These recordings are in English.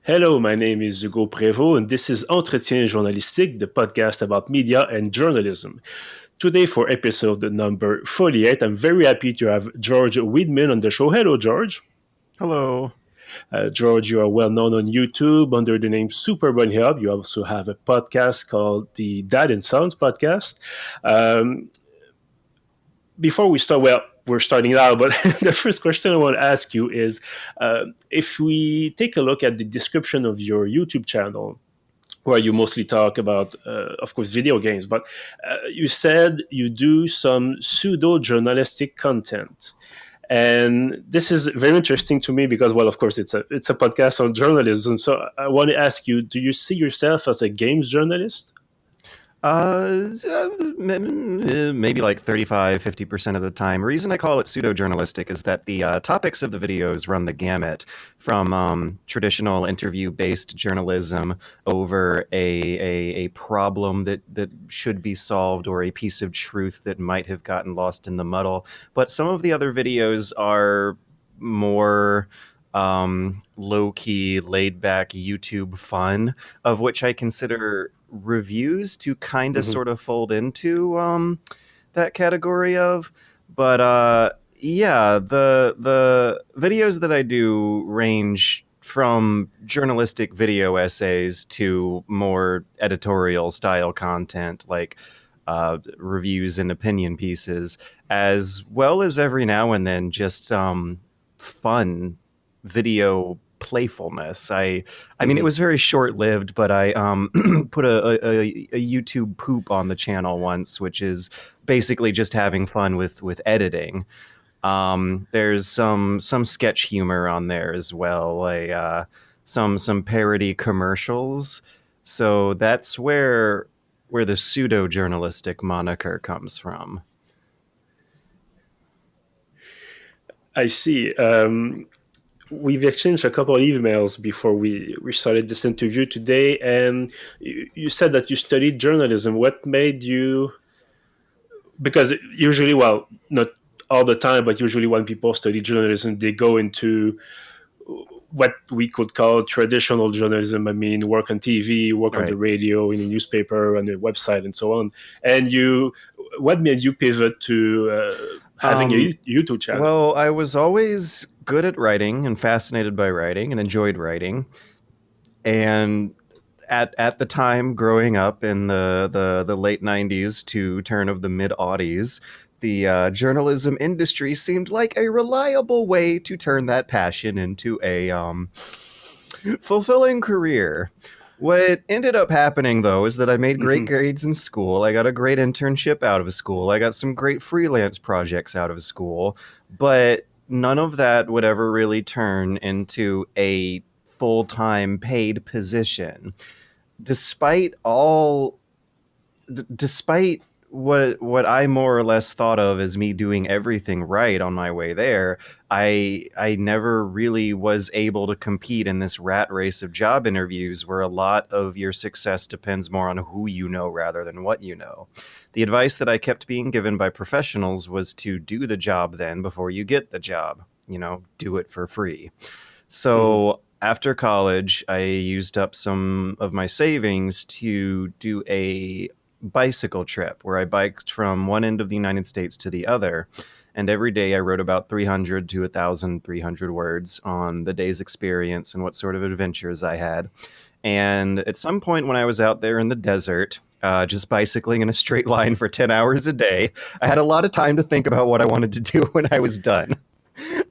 Hello, my name is Hugo Prévost, and this is Entretiens journalistique, the podcast about media and journalism. Today, for episode number 48, I'm very happy to have George Weidman on the show. Hello, George. Hello. George, you are well known on YouTube under the name Super Bunnyhop. You also have a podcast called the Dad and Sons podcast. Um, Before we start, well, we're starting now, but the first question I want to ask you is if we take a look at the description of your YouTube channel, where you mostly talk about, of course, video games, but you said you do some pseudo journalistic content. And this is very interesting to me because, well, of course, it's a podcast on journalism. So I want to ask you: do you see yourself as a games journalist? Maybe like 35-50% of the time. Reason I call it pseudo-journalistic is that the topics of the videos run the gamut from traditional interview-based journalism over a problem that should be solved or a piece of truth that might have gotten lost in the muddle. But some of the other videos are more low-key, laid-back YouTube fun, of which I consider reviews to kind of Mm-hmm. sort of fold into that category of. But yeah, the videos that I do range from journalistic video essays to more editorial style content like reviews and opinion pieces, as well as every now and then just fun video playfulness. I mean, it Mm-hmm. was very short lived, but I put a YouTube poop on the channel once, which is basically just having fun with editing. There's some sketch humor on there as well, like some parody commercials. So that's where the pseudo journalistic moniker comes from. I see. We've exchanged a couple of emails before we started this interview today, and you said that you studied journalism. What made you? Because usually, well, not all the time, but usually when people study journalism, they go into what we could call traditional journalism. I mean, work on TV, work on the Right. radio, in a newspaper, on a website, and so on. And what made you pivot to having a Um, YouTube channel? well, I was always good at writing and fascinated by writing and enjoyed writing. And at the time growing up in the late 90s to turn of the mid aughties, the journalism industry seemed like a reliable way to turn that passion into a fulfilling career. What ended up happening, though, is that I made great Mm-hmm. grades in school. I got a great internship out of school. I got some great freelance projects out of school. But none of that would ever really turn into a full time paid position. Despite all despite what I more or less thought of as me doing everything right on my way there, I never really was able to compete in this rat race of job interviews where a lot of your success depends more on who you know rather than what you know. The advice that I kept being given by professionals was to do the job then before you get the job. You know, do it for free. Mm-hmm. So after college, I used up some of my savings to do a bicycle trip where I biked from one end of the United States to the other. And every day I wrote about 300 to 1,300 words on the day's experience and what sort of adventures I had. And at some point when I was out there in the desert, just bicycling in a straight line for 10 hours a day, I had a lot of time to think about what I wanted to do when I was done.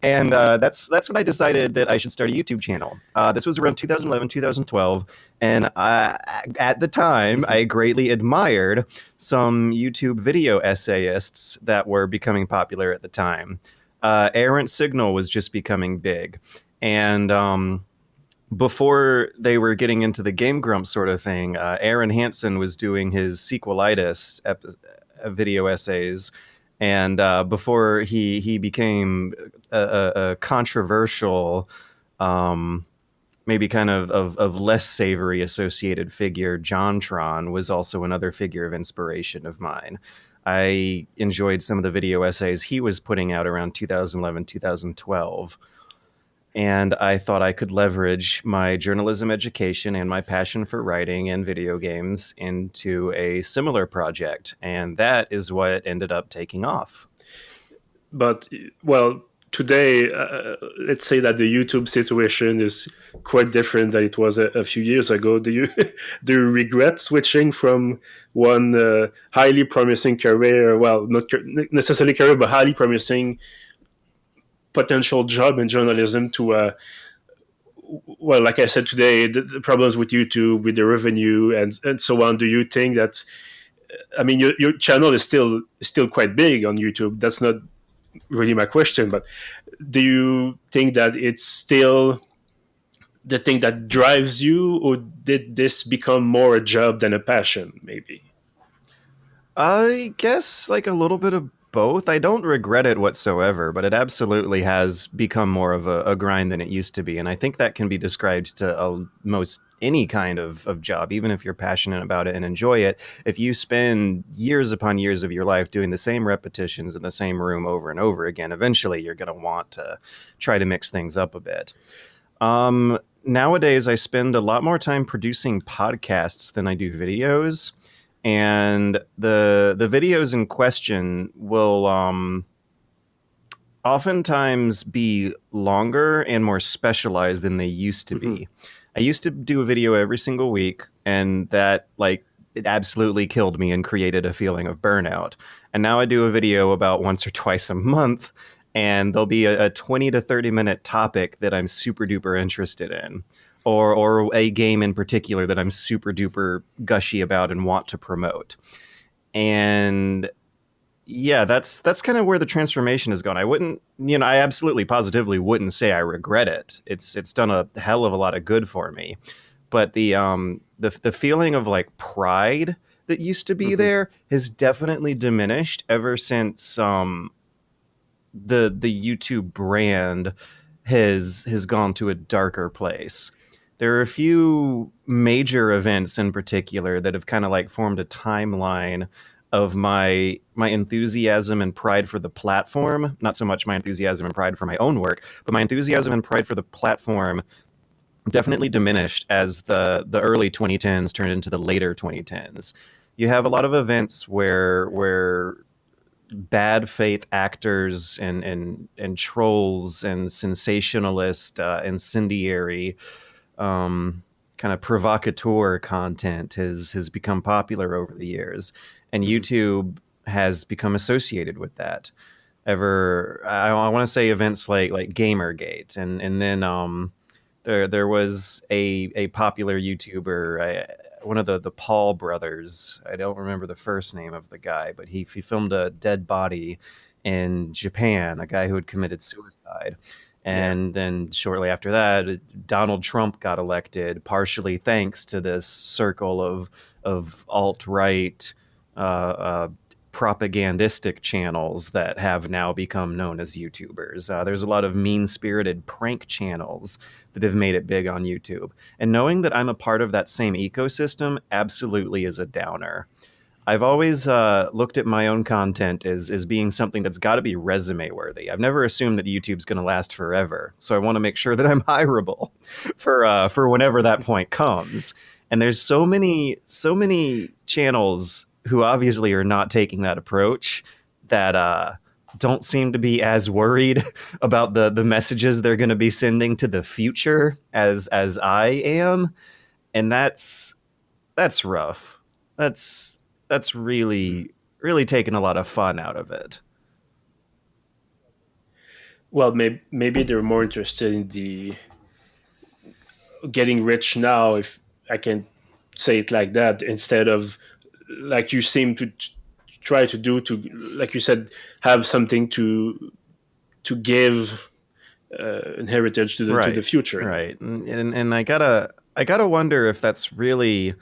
And that's when I decided that I should start a YouTube channel. This was around 2011, 2012, and at the time, Mm-hmm. I greatly admired some YouTube video essayists that were becoming popular at the time. Errant Signal was just becoming big, and before they were getting into the Game Grumps sort of thing, Aaron Hansen was doing his sequelitis video essays, and before he became a controversial, um, maybe kind of less savory associated figure, JonTron was also another figure of inspiration of mine. I enjoyed some of the video essays he was putting out around 2011, 2012. And I thought I could leverage my journalism education and my passion for writing and video games into a similar project. And that is what ended up taking off. But well, today, let's say that the YouTube situation is quite different than it was a few years ago. Do you do you regret switching from one highly promising career, well, not necessarily career, but highly promising potential job in journalism to well, like I said today, the problems with YouTube, with the revenue, and so on. Do you think that? I mean, your channel is still quite big on YouTube. That's not really my question, but do you think that it's still the thing that drives you, or did this become more a job than a passion? Maybe. I guess like a little bit of both. I don't regret it whatsoever, but it absolutely has become more of a grind than it used to be. And I think that can be described to most any kind of job, even if you're passionate about it and enjoy it. If you spend years upon years of your life doing the same repetitions in the same room over and over again, eventually you're going to want to try to mix things up a bit. Nowadays, I spend a lot more time producing podcasts than I do videos, and the videos in question will oftentimes be longer and more specialized than they used to Mm-hmm. be. I used to do a video every single week, and that like it absolutely killed me and created a feeling of burnout. And now I do a video about once or twice a month, and there'll be a 20 to 30 minute topic that I'm super duper interested in. Or a game in particular that I'm super duper gushy about and want to promote. And yeah, that's kind of where the transformation has gone. I wouldn't, I absolutely positively wouldn't say I regret it. It's done a hell of a lot of good for me. But the feeling of like pride that used to be Mm-hmm. there has definitely diminished ever since the YouTube brand has gone to a darker place. There are a few major events in particular that have kind of like formed a timeline of my enthusiasm and pride for the platform. Not so much my enthusiasm and pride for my own work, but my enthusiasm and pride for the platform definitely diminished as the early 2010s turned into the later 2010s. You have a lot of events where bad faith actors and trolls and sensationalist, incendiary, kind of provocateur content has become popular over the years, and Mm-hmm. YouTube has become associated with that. I want to say events like Gamergate, and then there was a popular YouTuber, one of the Paul brothers. I don't remember the first name of the guy, but he filmed a dead body in Japan, a guy who had committed suicide. Yeah. And then shortly after that, Donald Trump got elected, partially thanks to this circle of alt right uh, propagandistic channels that have now become known as YouTubers. There's a lot of mean spirited prank channels that have made it big on YouTube. And knowing that I'm a part of that same ecosystem absolutely is a downer. I've always looked at my own content as being something that's got to be resume worthy. I've never assumed that YouTube's going to last forever, so I want to make sure that I'm hireable for whenever that point comes. And there's so many channels who obviously are not taking that approach that don't seem to be as worried about the messages they're going to be sending to the future as I am, and that's rough. That's really taken a lot of fun out of it. Well, maybe they're more interested in the getting rich now, if I can say it like that, instead of like you seem to try to do, to, like you said, have something to give in heritage to the Right, future. right, and I gotta wonder if that's really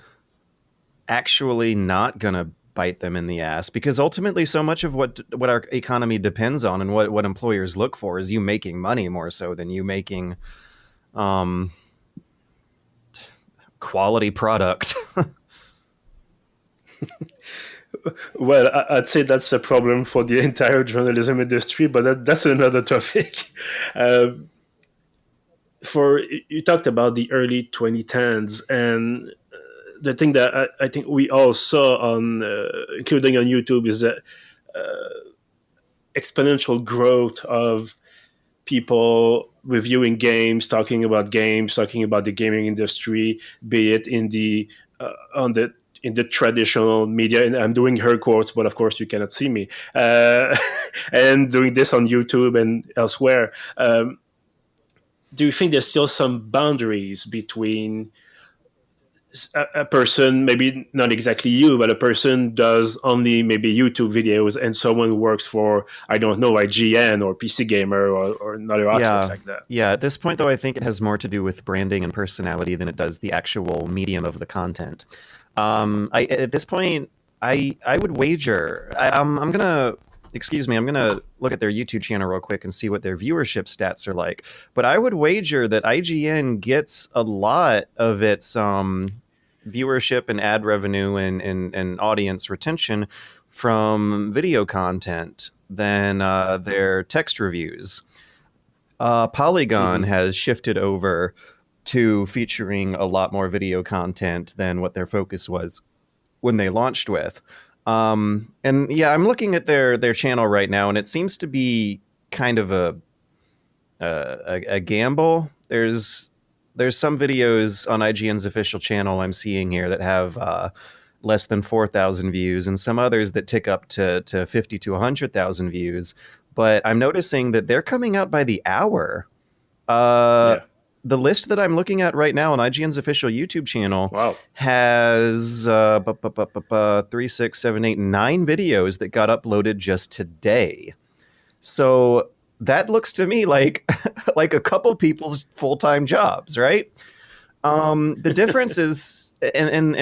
actually not gonna bite them in the ass, because ultimately so much of what our economy depends on and what employers look for is you making money more so than you making um quality product. Well, I'd say that's a problem for the entire journalism industry, but that's another topic. Um, for you talked about the early 2010s, and the thing that I think we all saw on, including on YouTube, is that exponential growth of people reviewing games, talking about the gaming industry, be it in the on the in the traditional media, and I'm doing her quotes, but of course you cannot see me, and doing this on YouTube and elsewhere. Do you think there's still some boundaries between a person, maybe not exactly you, but a person does only maybe YouTube videos, and someone who works for, I don't know, IGN or PC Gamer, or another outlets Yeah. like that? Yeah. At this point, though, I think it has more to do with branding and personality than it does the actual medium of the content. At this point, I would wager. I'm gonna excuse me. I'm gonna look at their YouTube channel real quick and see what their viewership stats are like. But I would wager that IGN gets a lot of its viewership and ad revenue and audience retention from video content than their text reviews. Polygon Mm-hmm. has shifted over to featuring a lot more video content than what their focus was when they launched with. And yeah, I'm looking at their channel right now, and it seems to be kind of a gamble. There's some videos on IGN's official channel I'm seeing here that have less than 4,000 views, and some others that tick up to 50 to 100,000 views. But I'm noticing that they're coming out by the hour. Uh, Yeah. the list that I'm looking at right now on IGN's official YouTube channel Wow. has 3, 6, 7, 8, 9 videos that got uploaded just today. So that looks to me like like a couple people's full time jobs, right? The difference is, and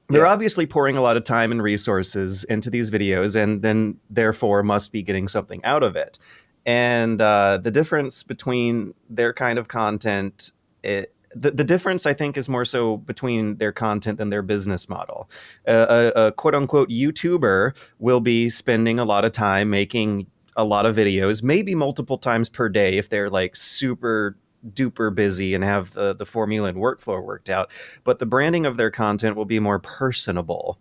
they're Yeah. obviously pouring a lot of time and resources into these videos, and then therefore must be getting something out of it. And the difference between their kind of content, the difference I think is more so between their content and their business model. A quote unquote YouTuber will be spending a lot of time making a lot of videos, maybe multiple times per day if they're like super duper busy and have the formula and workflow worked out. But the branding of their content will be more personable.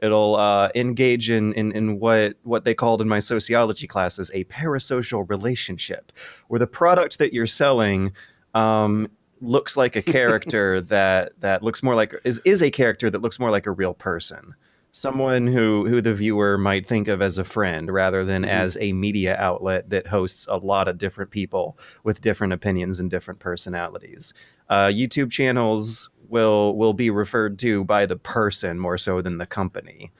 It'll engage in what they called in my sociology classes a parasocial relationship, where the product that you're selling um, looks like a character that looks more like is a character that looks more like a real person, someone who the viewer might think of as a friend rather than Mm-hmm. as a media outlet that hosts a lot of different people with different opinions and different personalities. YouTube channels will be referred to by the person more so than the company.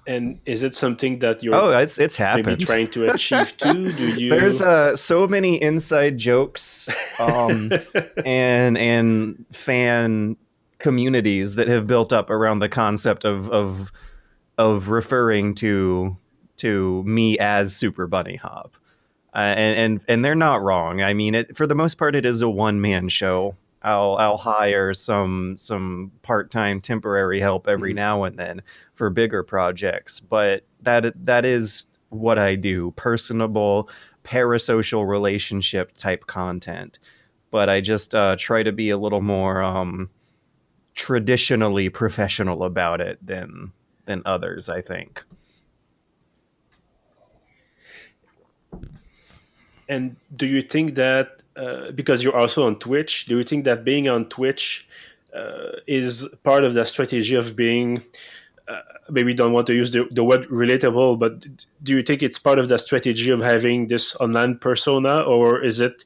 And is it something that you're Oh, it's maybe happened. trying to achieve too? Do There's you? so many inside jokes and fan communities that have built up around the concept of referring to me as Super Bunny Hop. And they're not wrong. I mean, for the most part, it is a one man show. I'll hire some part time temporary help every Mhm. now and then for bigger projects, but that is what I do: personable, parasocial relationship type content. But I just try to be a little more traditionally professional about it than others, I think. And do you think that, because you're also on Twitch, do you think that being on Twitch is part of the strategy of being, maybe don't want to use the word relatable, but do you think it's part of the strategy of having this online persona, or is it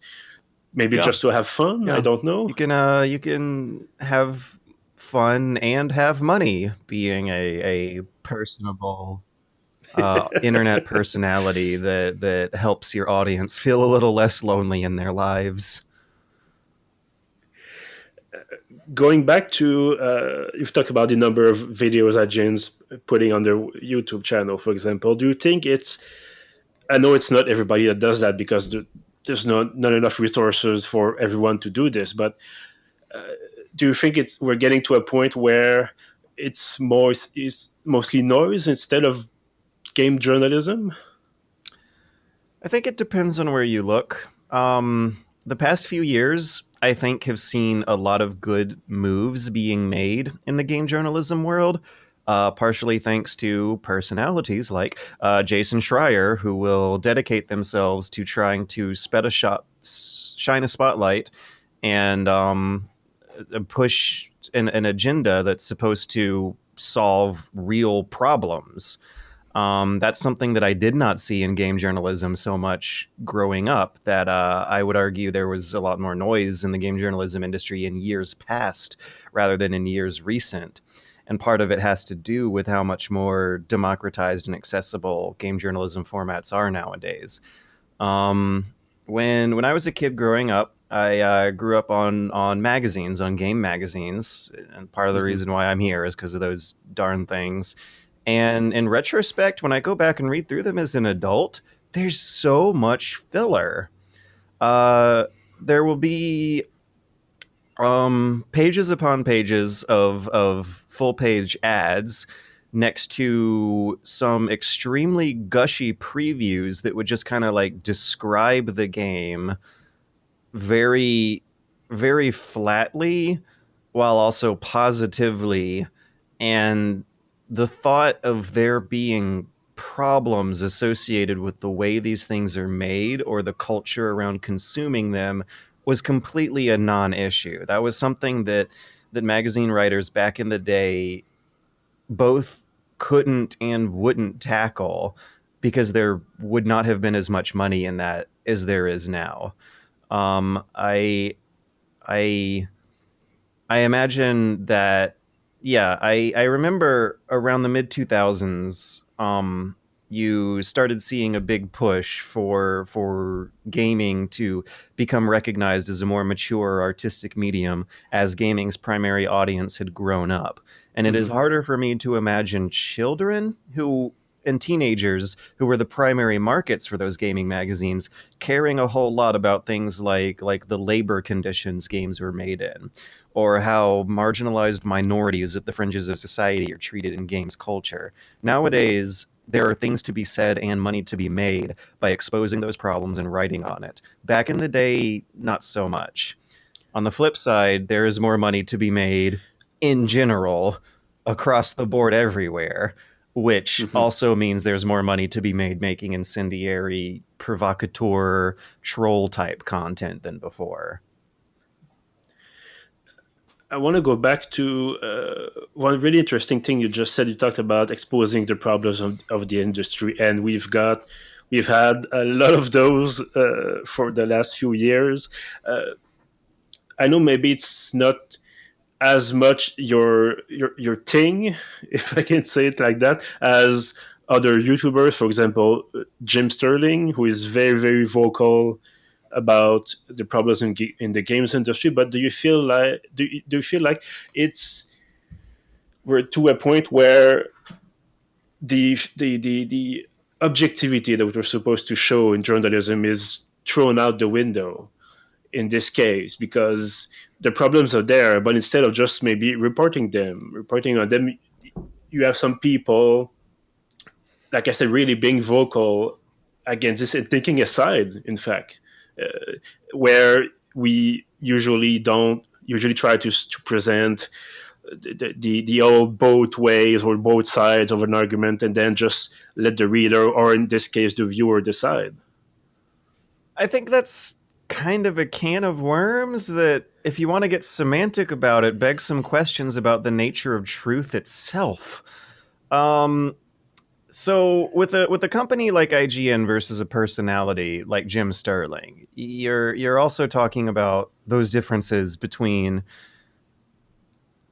maybe Yeah. just to have fun? I Yeah. don't know. You can have fun and have money being a personable internet personality that helps your audience feel a little less lonely in their lives. Going back to, you've talked about the number of videos that Jane's putting on their YouTube channel, for example. Do you think it's, I know it's not everybody that does that because there's not enough resources for everyone to do this, but do you think it's we're getting to a point where it's mostly noise instead of game journalism? I think it depends on where you look. The past few years, I think, have seen a lot of good moves being made in the game journalism world, partially thanks to personalities like Jason Schreier, who will dedicate themselves to trying to shine a spotlight and push an agenda that's supposed to solve real problems. That's something that I did not see in game journalism so much growing up. That I would argue there was a lot more noise in the game journalism industry in years past rather than in years recent. And part of it has to do with how much more democratized and accessible game journalism formats are nowadays. Um, when I was a kid growing up, I grew up on magazines, on game magazines, and part of the Hmm. reason why I'm here is because of those darn things. And in retrospect, when I go back and read through them as an adult, there's so much filler. Uh, there will be pages upon pages of full page ads next to some extremely gushy previews that would just kind of like describe the game very very flatly while also positively, and the thought of there being problems associated with the way these things are made or the culture around consuming them was completely a non-issue. That was something that magazine writers back in the day both couldn't and wouldn't tackle because there would not have been as much money in that as there is now. Um, I I I imagine that, yeah, I remember around the mid 2000s, you started seeing a big push for gaming to become recognized as a more mature artistic medium as gaming's primary audience had grown up. And it is Hmm. harder for me to imagine children who and teenagers who were the primary markets for those gaming magazines caring a whole lot about things like the labor conditions games were made in, or how marginalized minorities at the fringes of society are treated in games culture. Nowadays, there are things to be said and money to be made by exposing those problems and writing on it. Back in the day, not so much. On the flip side, there is more money to be made in general across the board everywhere, which Hmm. also means there's more money to be made making incendiary, provocateur, troll type content than before. I want to go back to one really interesting thing you just said. You talked about exposing the problems of the industry, and we've had a lot of those for the last few years. Uh, I know maybe it's not as much your thing, if I can say it like that, as other YouTubers. For example, Jim Sterling, who is very vocal about the problems in the games industry. But do you feel like it's we're to a point where the objectivity that we're supposed to show in journalism is thrown out the window in this case, because the problems are there, but instead of just maybe reporting on them, you have some people, like I said, really being vocal against this and taking a side, in fact, uh, where we usually try to present the old both ways or both sides of an argument and then just let the reader, or in this case the viewer, decide. I think that's kind of a can of worms that, if you want to get semantic about it, begs some questions about the nature of truth itself. Um, so with a company like IGN versus a personality like Jim Sterling, you're also talking about those differences between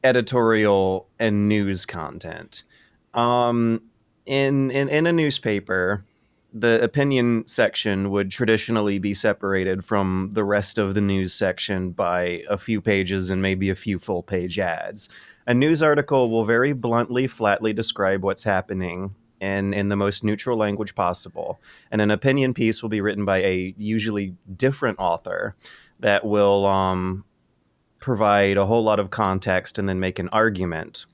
editorial and news content. Um, in a newspaper, the opinion section would traditionally be separated from the rest of the news section by a few pages and maybe a few full page ads. A news article will very bluntly, flatly describe what's happening in the most neutral language possible. And an opinion piece will be written by a usually different author that will provide a whole lot of context and then make an argument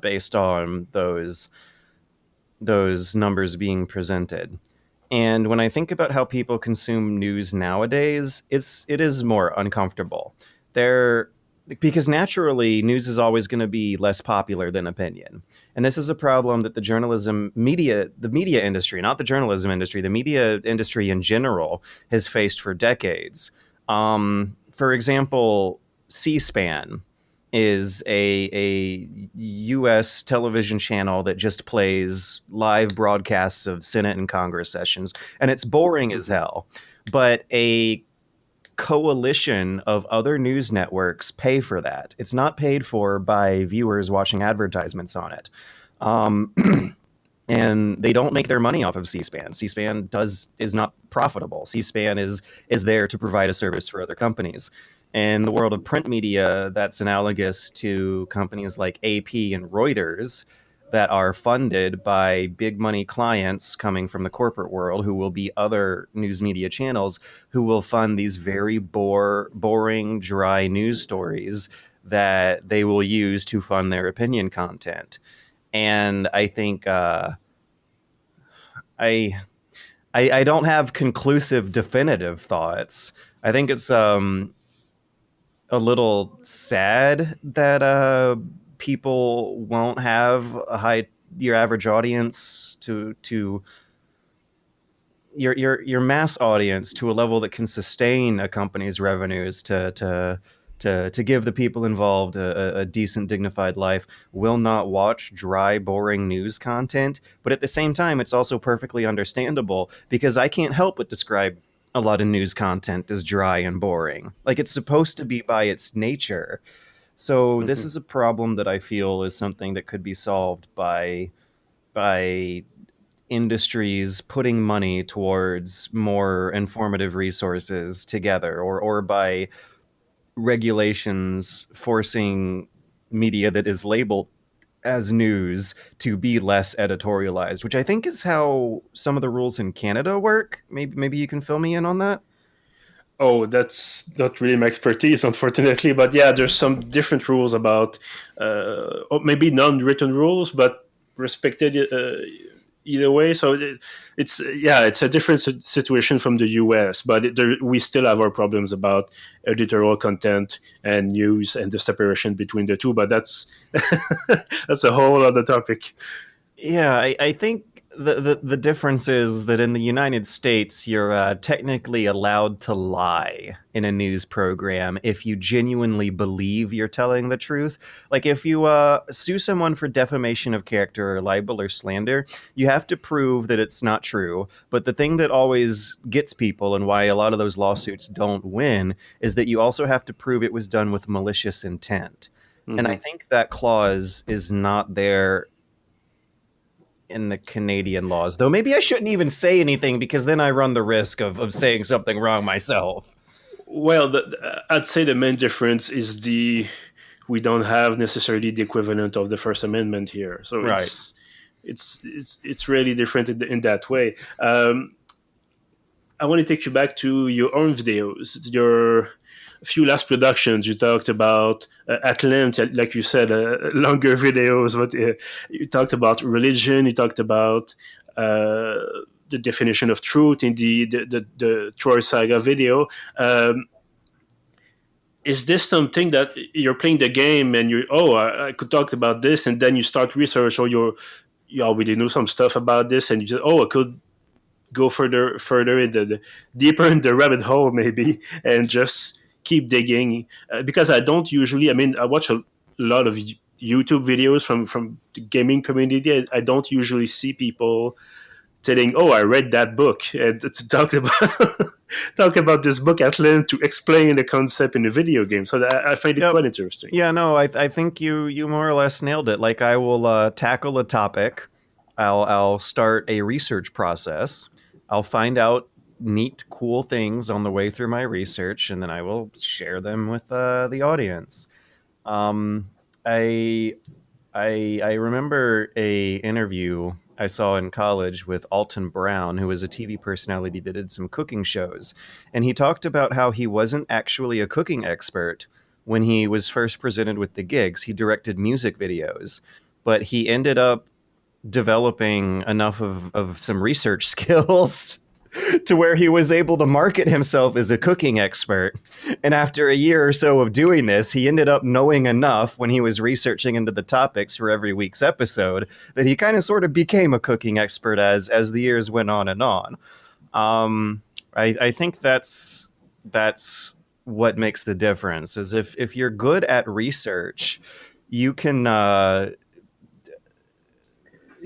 based on those numbers being presented. And when I think about how people consume news nowadays, it is more uncomfortable. They're Because naturally news is always going to be less popular than opinion. And this is a problem that the media industry, not the journalism industry, the media industry in general has faced for decades. For example, C-SPAN is a U.S. television channel that just plays live broadcasts of Senate and Congress sessions, and it's boring as Hmm. hell. But a coalition of other news networks pay for that. It's not paid for by viewers watching advertisements on it. Um, and they don't make their money off of C-SPAN. C-SPAN is not profitable. C-SPAN is there to provide a service for other companies. In the world of print media, that's analogous to companies like AP and Reuters that are funded by big money clients coming from the corporate world who will be other news media channels who will fund these very boring, dry news stories that they will use to fund their opinion content. And I think I, I don't have conclusive, definitive thoughts. I think it's a little sad that people won't have a high your average audience to your mass audience to a level that can sustain a company's revenues to give the people involved a decent dignified life will not watch dry boring news content. But at the same time, it's also perfectly understandable because I can't help but describe a lot of news content as dry and boring, like it's supposed to be by its nature. So this Hmm. is a problem that I feel is something that could be solved by industries putting money towards more informative resources together, or by regulations forcing media that is labeled as news to be less editorialized, which I think is how some of the rules in Canada work. Maybe you can fill me in on that. Oh, that's not really my expertise, unfortunately. But yeah, there's some different rules about, or maybe non-written rules, but respected either way. So it's yeah, it's a different situation from the U.S. But we still have our problems about editorial content and news and the separation between the two. But that's that's a whole other topic. Yeah, I think the difference is that in the United States, you're technically allowed to lie in a news program if you genuinely believe you're telling the truth. Like if you sue someone for defamation of character or libel or slander, you have to prove that it's not true. But the thing that always gets people and why a lot of those lawsuits don't win is that you also have to prove it was done with malicious intent. And I Hmm. think that clause is not there in the Canadian laws. Though maybe I shouldn't even say anything because then I run the risk of saying something wrong myself. Well, I'd say the main difference is the we don't have necessarily the equivalent of the First Amendment here. So Right. it's really different in that way. I want to take you back to your own videos, your few last productions. You talked about at length, like you said, longer videos. But you talked about religion. You talked about uh, the definition of truth in the Troy Saga video. Um, is this something that you're playing the game and I could talk about this, and then you start research, or you already know some stuff about this and you just I could go further in the deeper in the rabbit hole maybe and just keep digging, because I don't usually, I mean, I watch a lot of YouTube videos from the gaming community. I don't usually see people telling, "Oh, I read that book," and to talk about talk about this book at length to explain the concept in a video game. So I find it Yep. quite interesting. Yeah, no, I think you more or less nailed it. Like I will tackle a topic, I'll start a research process, I'll find out neat, cool things on the way through my research, and then I will share them with the audience. Um, I I remember a interview I saw in college with Alton Brown, who was a TV personality that did some cooking shows, and he talked about how he wasn't actually a cooking expert when he was first presented with the gigs. He directed music videos, but he ended up developing enough of some research skills to where he was able to market himself as a cooking expert. And after a year or so of doing this, he ended up knowing enough when he was researching into the topics for every week's episode that he kind of sort of became a cooking expert as the years went on and on. Um, I think that's what makes the difference is if you're good at research, you can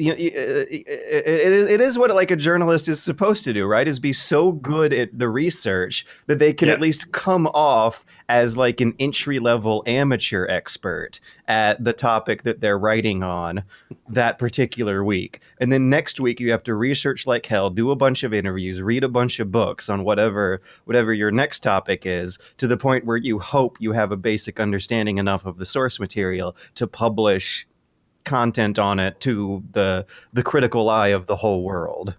it is what like a journalist is supposed to do, right? Is be so good at the research that they can Yeah. at least come off as like an entry level amateur expert at the topic that they're writing on that particular week. And then next week you have to research like hell, do a bunch of interviews, read a bunch of books on whatever your next topic is, to the point where you hope you have a basic understanding enough of the source material to publish content on it to the critical eye of the whole world.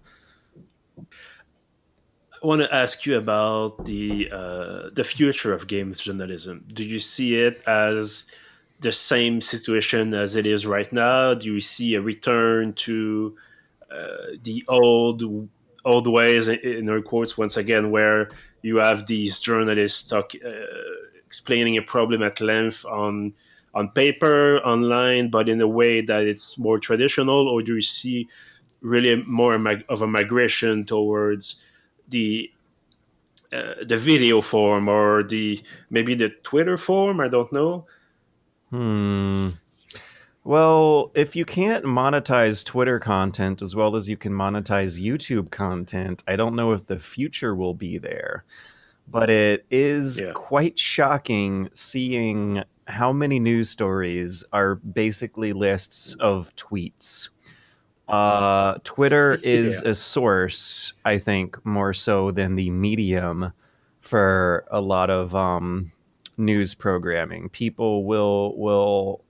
I want to ask you about the future of games journalism. Do you see it as the same situation as it is right now? Do you see a return to the old ways, in air quotes once again, where you have these journalists explaining a problem at length on paper, online, but in a way that it's more traditional? Or do you see really more of a migration towards the video form, or the maybe the Twitter form? I don't know. Hmm. Well, if you can't monetize Twitter content as well as you can monetize YouTube content, I don't know if the future will be there. But it is Yeah. quite shocking seeing how many news stories are basically lists of tweets. Twitter is Yeah. a source, I think, more so than the medium for a lot of news programming. People will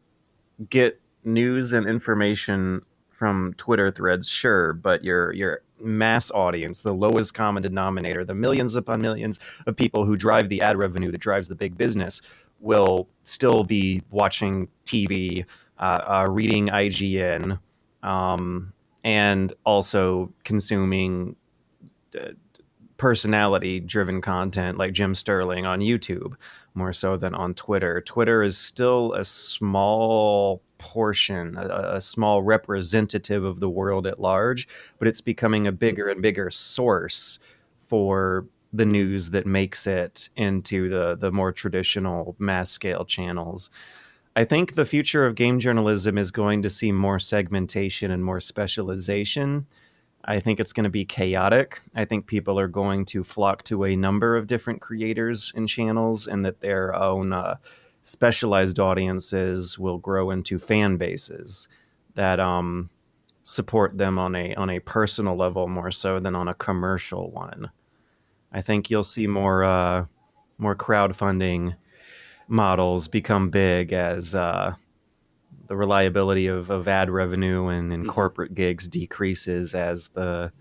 get news and information from Twitter threads, sure, but your mass audience, the lowest common denominator, the millions upon millions of people who drive the ad revenue that drives the big business, will still be watching TV, reading IGN, and also consuming uh, personality driven content like Jim Sterling on YouTube more so than on Twitter. Twitter is still a small portion, a small representative of the world at large, but it's becoming a bigger and bigger source for the news that makes it into the more traditional mass scale channels. I think the future of game journalism is going to see more segmentation and more specialization. I think it's going to be chaotic. I think people are going to flock to a number of different creators and channels, and that their own specialized audiences will grow into fan bases that support them on a personal level more so than on a commercial one. I think you'll see more crowdfunding models become big as the reliability of ad revenue and Hmm. corporate gigs decreases as the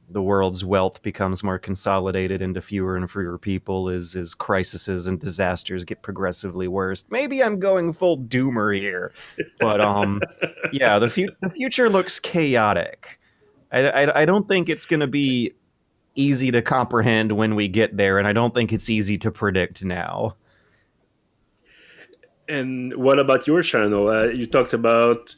the world's wealth becomes more consolidated into fewer and fewer people as crises and disasters get progressively worse. Maybe I'm going full doomer here, but yeah, the future looks chaotic. I don't think it's going to be easy to comprehend when we get there, and I don't think it's easy to predict now. And what about your channel? You talked about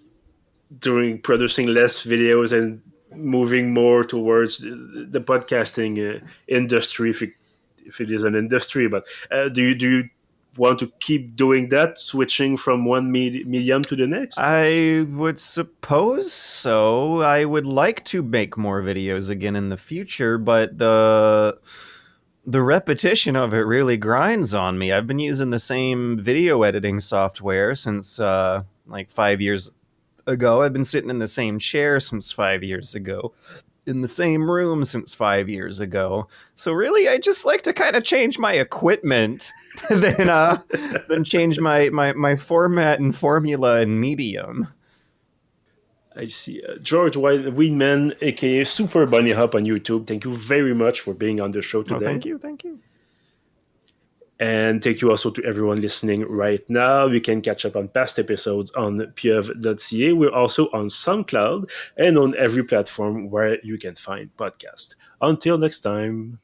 doing producing less videos and moving more towards the podcasting industry, if it is an industry. But do you want to keep doing that, switching from one medium to the next? I would suppose so. I would like to make more videos again in the future, but the repetition of it really grinds on me. I've been using the same video editing software since like 5 years ago. I've been sitting in the same chair since 5 years ago, in the same room since 5 years ago. So really, I just like to kind of change my equipment than change my format and formula and medium. I see. George Weidman, aka Super Bunnyhop on YouTube. Thank you very much for being on the show Oh, today. thank you, thank you. And thank you also to everyone listening right now. You can catch up on past episodes on pieuvre.ca. We're also on SoundCloud and on every platform where you can find podcasts. Until next time.